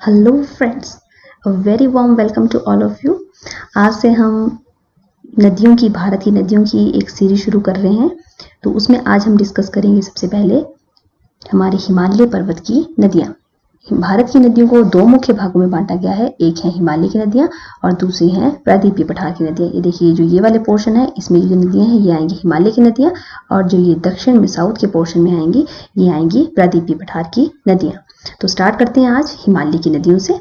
Hello friends, very warm welcome to all of you. आज से हम नदियों की भारत की नदियों की एक सीरीज शुरू कर रहे हैं। तो उसमें आज हम डिस्कस करेंगे सबसे पहले हमारे हिमालय पर्वत की नदियाँ। भारत की नदियों को दो मुख्य भागों में बांटा गया है, एक है हिमालय की नदियाँ और दूसरी हैं प्रायद्वीपीय पठार की नदियाँ। ये देखिए, जो ये वाले पोर्शन है इसमें जो नदियाँ हैं ये आएंगी हिमालय की नदियाँ, और जो ये दक्षिण में साउथ के पोर्शन में आएंगी ये आएंगी प्रायद्वीपीय पठार की नदियाँ। तो स्टार्ट करते हैं आज हिमालय की नदियों से।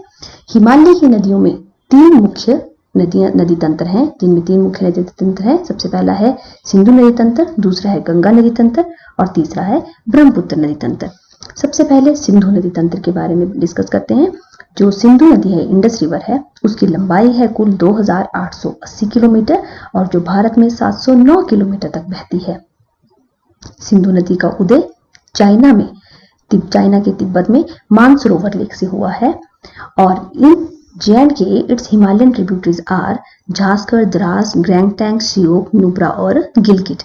हिमालय की नदियों में तीन मुख्य नदी तंत्र हैं, जिनमें तीन मुख्य नदी तंत्र हैं। सबसे पहला है सिंधु नदी तंत्र, दूसरा है गंगा नदी तंत्र और तीसरा है ब्रह्मपुत्र नदी तंत्र। सबसे पहले सिंधु नदी तंत्र के बारे में डिस्कस करते हैं। जो सिंधु नदी है, इंडस रिवर है, उसकी लंबाई है कुल 2880 किलोमीटर और जो भारत में 709 किलोमीटर तक बहती है। सिंधु नदी का उदय चाइना के तिब्बत में मानसरोवर लेक से हुआ है और in J&K its Himalayan tributaries are Zaskar, Dras, ग्रैंगटैंग, श्योक, नुब्रा और गिलगिट।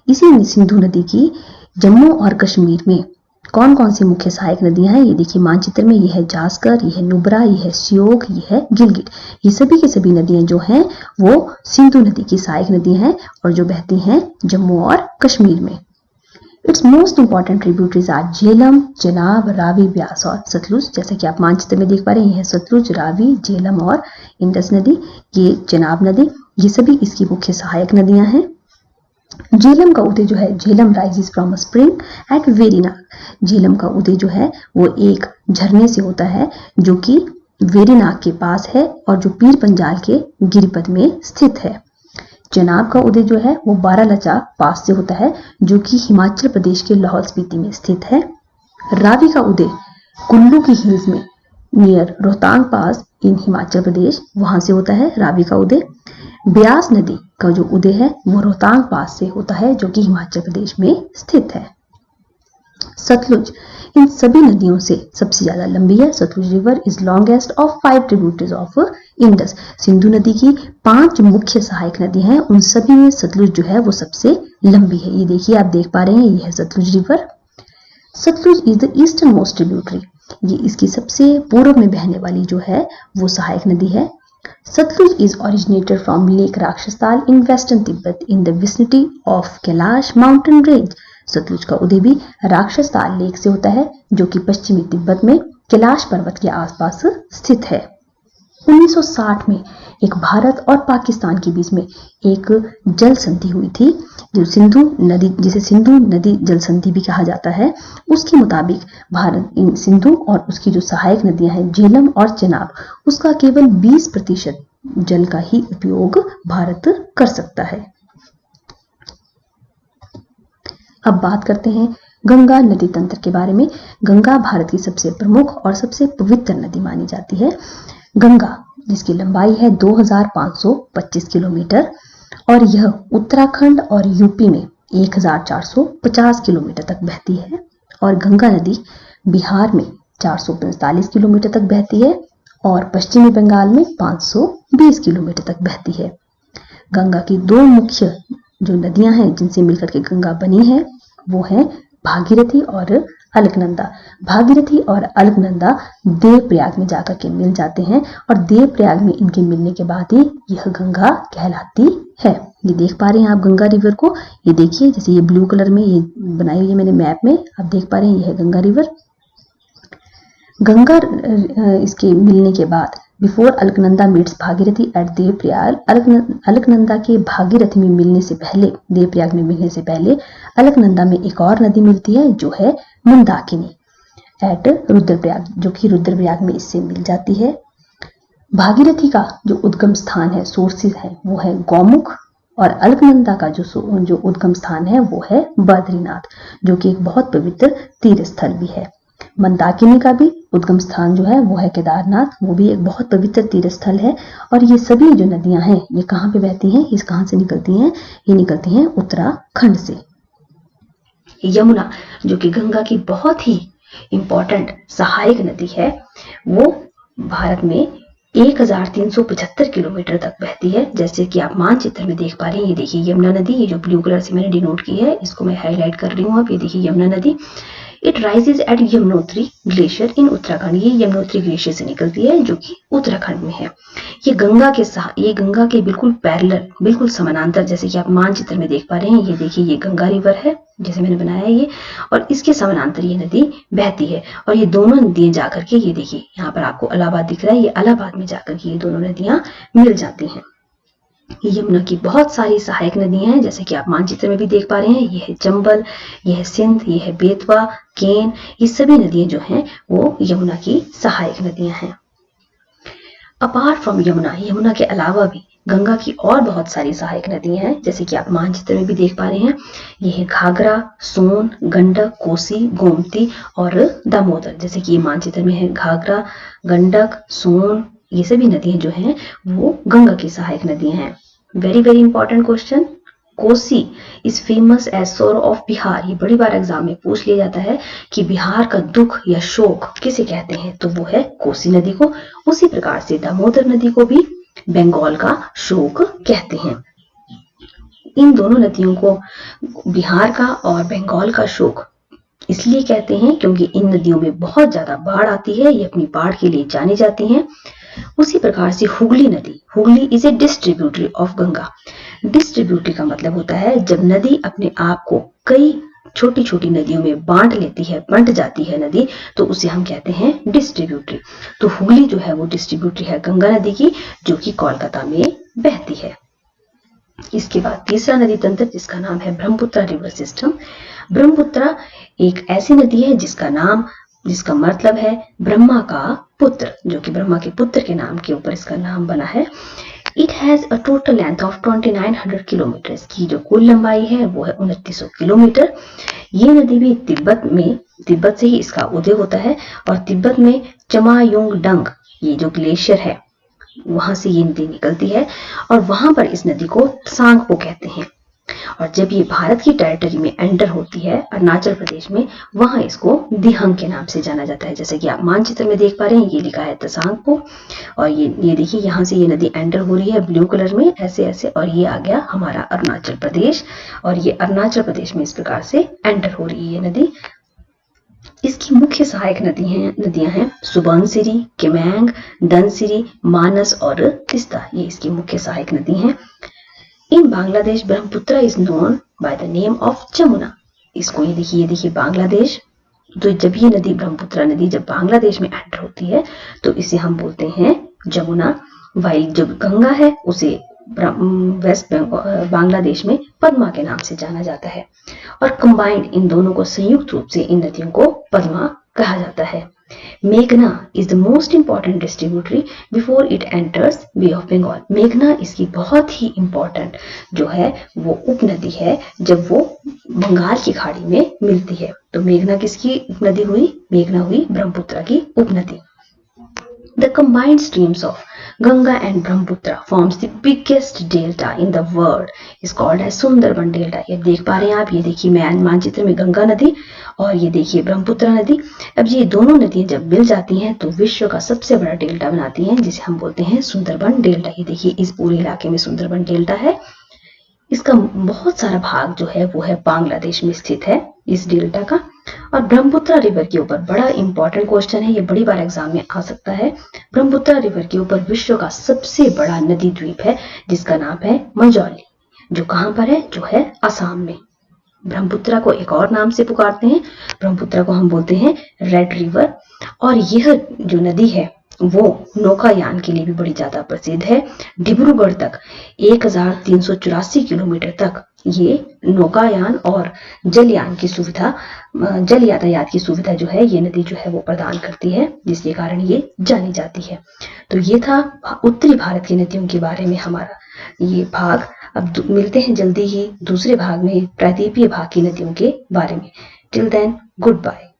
इसी सिंधु नदी की जम्मू और कश्मीर में कौन कौन सी मुख्य सहायक नदियां हैं, ये देखिए मानचित्र में। यह है झास्कर, यह है नुब्रा, यह है श्योक, यह है गिलगिट। ये सभी की सभी नदियां जो हैं वो सिंधु नदी की सहायक नदियां हैं और जो बहती हैं जम्मू और कश्मीर में। It's most important tributaries are Jhelum, Chenab, Ravi, Beas और सतलुज। जैसे कि आप मानचित्र में देख पा रहे हैं, यह सतलुज, रावी, झेलम और इंडस नदी, ये चेनाब नदी, ये सभी इसकी मुख्य सहायक नदियां हैं। झेलम का उदय जो है, Jhelum rises from a spring at Verinag. Jhelum का उदय जो है वो एक झरने से होता है जो कि वेरीनाग के पास है और जो पीर पंजाल के गिरिपद में स्थित है। चेनाब का उदय जो है वो बारालाचा पास से होता है जो कि हिमाचल प्रदेश के लाहौल स्पीति में स्थित है। रावी का उदय कुल्लू की हिल्स में नियर रोहतांग पास इन हिमाचल प्रदेश, वहां से होता है रावी का उदय। ब्यास नदी का जो उदय है वो रोहतांग पास से होता है जो कि हिमाचल प्रदेश में स्थित है। सतलुज इन सभी नदियों से सबसे ज्यादा लंबी है। Sutlej river is longest of 5 tributaries of Indus. Sindhu नदी की 5 मुख्य सहायक नदी हैं, उन सभी में सतलुज जो है वो सबसे लंबी है। ये देखिए, आप देख पा रहे हैं, ये है Sutlej river. Sutlej is the easternmost tributary. ये इसकी सबसे पूर्व में बहने वाली जो है वो सहायक नदी है। Satluj is originated from Lake Rakshastal in western Tibet in the vicinity of Kailash mountain range. Sutlej का उदय भी राक्षसताल लेक से होता है जो कि पश्चिमी तिब्बत में कैलाश पर्वत के आसपास स्थित है। 1960 में एक भारत और पाकिस्तान के बीच में एक जल संधि हुई थी, जो सिंधु नदी, जिसे सिंधु नदी जल संधि भी कहा जाता है। उसके मुताबिक भारत इन सिंधु और उसकी जो सहायक नदियां हैं झेलम और चेनाब, उसका केवल 20% जल का ही उपयोग भारत कर सकता है। अब बात करते हैं गंगा नदी तंत्र के बारे में। गंगा भारत की सबसे प्रमुख और सबसे पवित्र नदी मानी जाती है। गंगा जिसकी लंबाई है 2525 किलोमीटर और यह उत्तराखंड और यूपी में 1450 किलोमीटर तक बहती है और गंगा नदी बिहार में 445 किलोमीटर तक बहती है और पश्चिमी बंगाल में 520 किलोमीटर तक बहती है। गंगा की 2 मुख्य जो नदियां हैं जिनसे मिलकर के गंगा बनी है वो है भागीरथी और अलकनंदा। भागीरथी और अलकनंदा देवप्रयाग में जाकर के मिल जाते हैं और देवप्रयाग में इनके मिलने के बाद ही यह गंगा कहलाती है। ये देख पा रहे हैं आप गंगा रिवर को, ये देखिए जैसे ये ब्लू कलर में ये बनाई हुई है मैंने मैप में, आप देख पा रहे हैं ये है गंगा रिवर। गंगा इसके मिलने के बाद before Alaknanda meets Bhagirathi at Devprayag, Alaknanda के भागीरथी में मिलने से पहले, देवप्रयाग में मिलने से पहले अलकनंदा में एक और नदी मिलती है जो है मंदाकिनी एट रुद्रप्रयाग, जो कि रुद्रप्रयाग में इससे मिल जाती है। भागीरथी का जो उद्गम स्थान है, सोर्सेज है, वो है गौमुख और अलकनंदा का जो उद्गम स्थान है वो है बद्रीनाथ, जो कि एक बहुत पवित्र तीर्थ स्थल भी है। मंदाकिनी का भी उद्गम स्थान जो है वो है केदारनाथ, वो भी एक बहुत पवित्र तीर्थ स्थल है। और ये सभी जो नदियां हैं ये कहाँ पे बहती हैं, ये कहाँ से निकलती हैं, ये निकलती हैं उत्तराखंड से। यमुना जो कि गंगा की बहुत ही इंपॉर्टेंट सहायक नदी है, वो भारत में 1375 किलोमीटर तक बहती है। जैसे कि आप मानचित्र में देख पा रहे हैं, ये देखिए यमुना नदी, ये जो ब्लू कलर से मैंने डिनोट की है इसको मैं हाईलाइट कर रही हूँ। अब ये देखिए यमुना नदी, it rises at Yamunotri glacier in Uttarakhand. ये यमुनोत्री ग्लेशियर से निकलती है जो कि उत्तराखंड में है। ये गंगा के बिल्कुल पैरेलल, बिल्कुल समानांतर, जैसे कि आप मानचित्र में देख पा रहे हैं। ये देखिए, ये गंगा रिवर है जैसे मैंने बनाया है ये, और इसके समानांतर ये नदी बहती है। और ये दोनों नदियां जाकर के, ये देखिए यहाँ पर आपको इलाहाबाद दिख रहा है, ये इलाहाबाद में जाकर के ये दोनों नदियां मिल जाती हैं। यमुना की बहुत सारी सहायक नदियां हैं, जैसे कि आप मानचित्र में भी देख पा रहे हैं। ये है चंबल, ये है सिंध, ये है बेतवा, केन। ये सभी नदियां जो हैं वो यमुना की सहायक नदियां हैं। अपार्ट फ्रॉम यमुना, यमुना के अलावा भी गंगा की और बहुत सारी सहायक नदियां हैं, जैसे कि आप मानचित्र में भी देख पा रहे हैं। ये है घाघरा, सोन, गंडक, कोसी, गोमती और दामोदर। जैसे कि ये मानचित्र में है घाघरा, गंडक, सोन, ये सभी नदियां जो हैं वो गंगा की सहायक नदियां हैं। Very very important question, Kosi is famous as sorrow of Bihar. ये बड़ी बार एग्जाम में पूछ लिया जाता है कि बिहार का दुख या शोक किसे कहते हैं, तो वो है कोसी नदी को। उसी प्रकार से दामोदर नदी को भी बंगाल का शोक कहते हैं। इन दोनों नदियों को बिहार का और बंगाल का शोक इसलिए कहते हैं क्योंकि इन नदियों में बहुत ज्यादा बाढ़ आती है, ये अपनी बाढ़ के लिए जानी जाती हैं। उसी प्रकार से हुगली नदी, Hooghly is a distributary of Ganga. Distributary का मतलब होता है जब नदी अपने आप को कई छोटी छोटी नदियों में बांट लेती है, बंट जाती है नदी, तो उसे हम कहते हैं डिस्ट्रीब्यूटरी। तो हुगली जो है वो डिस्ट्रीब्यूटरी है गंगा नदी की, जो कि कोलकाता में बहती है। इसके बाद तीसरा नदी तंत्र जिसका नाम है ब्रह्मपुत्र रिवर सिस्टम। ब्रह्मपुत्र एक ऐसी नदी है जिसका मतलब है ब्रह्मा का पुत्र, जो कि ब्रह्मा के पुत्र के नाम के ऊपर इसका नाम बना है। It has a total length of 2900 kilometre. की जो कुल लंबाई है वो है 2900 किलोमीटर। ये नदी भी तिब्बत से ही इसका उदय होता है, और तिब्बत में चमायुंगडंग, ये जो ग्लेशियर है वहां से ये नदी निकलती है, और वहां पर इस नदी को त्सांगपो कहते हैं। और जब ये भारत की टेरिटरी में एंटर होती है अरुणाचल प्रदेश में, वहां इसको दिहंग के नाम से जाना जाता है। जैसे कि आप मानचित्र में देख पा रहे हैं, ये लिखा है त्सांगपो, और ये देखिए यहाँ से ये नदी एंटर हो रही है ब्लू कलर में ऐसे ऐसे, और ये आ गया हमारा अरुणाचल प्रदेश, और ये अरुणाचल प्रदेश में इस प्रकार से एंटर हो रही है ये नदी। इसकी मुख्य सहायक नदियां हैं सुबनसिरी, केमेंग, धनसिरी, मानस और तिस्ता। ये इसकी मुख्य सहायक नदी हैं। In Bangladesh Brahmaputra is known by the name of Jamuna. इसको ये देखिए बांग्लादेश, तो जब ये नदी ब्रह्मपुत्र नदी जब बांग्लादेश में एंटर होती है तो इसे हम बोलते हैं जमुना। वाइल जो गंगा है उसे वेस्ट बांग्लादेश में पद्मा के नाम से जाना जाता है, और कंबाइंड इन दोनों को संयुक्त रूप से इन नदियों को पद्मा कहा जाता है। मेघना is the most important distributary before it enters Bay of Bengal. मेघना इसकी बहुत ही इंपॉर्टेंट जो है वो उपनदी है जब वो बंगाल की खाड़ी में मिलती है। तो मेघना किसकी उपनदी हुई? मेघना हुई ब्रह्मपुत्र की उपनदी। The combined streams of Ganga and Brahmaputra forms the biggest delta in the world is called as Sundarban delta. ये देख पा रहे हैं आप, ये देखिए मानचित्र में गंगा नदी और ये देखिए ब्रह्मपुत्र नदी। अब ये दोनों नदियां जब मिल जाती हैं तो विश्व का सबसे बड़ा डेल्टा बनाती हैं, जिसे हम बोलते हैं सुंदरबन डेल्टा। ये देखिए इस पूरे इलाके में सुंदरबन डेल्टा है। इसका बहुत सारा भाग जो है वो है बांग्लादेश में स्थित है इस डेल्टा का। और ब्रह्मपुत्र रिवर के ऊपर बड़ा इंपॉर्टेंट क्वेश्चन है, ये बड़ी बार एग्जाम में आ सकता है। ब्रह्मपुत्र रिवर के ऊपर विश्व का सबसे बड़ा नदी द्वीप है जिसका नाम है मंजौली, जो कहां पर है? जो है असम में। ब्रह्मपुत्र को एक और नाम से पुकारते हैं, ब्रह्मपुत्र को हम बोलते हैं रेड रिवर। और यह जो नदी है वो नौकायान के लिए भी बड़ी ज्यादा प्रसिद्ध है। डिब्रूगढ़ तक 1384 किलोमीटर तक ये नौकायान और जल यातायात की सुविधा जो है ये नदी जो है वो प्रदान करती है, जिसके कारण ये जानी जाती है। तो ये था उत्तरी भारत की नदियों के बारे में हमारा ये भाग। अब मिलते हैं जल्दी ही दूसरे भाग में प्रायद्वीपीय भाग की नदियों के बारे में। Till then good bye.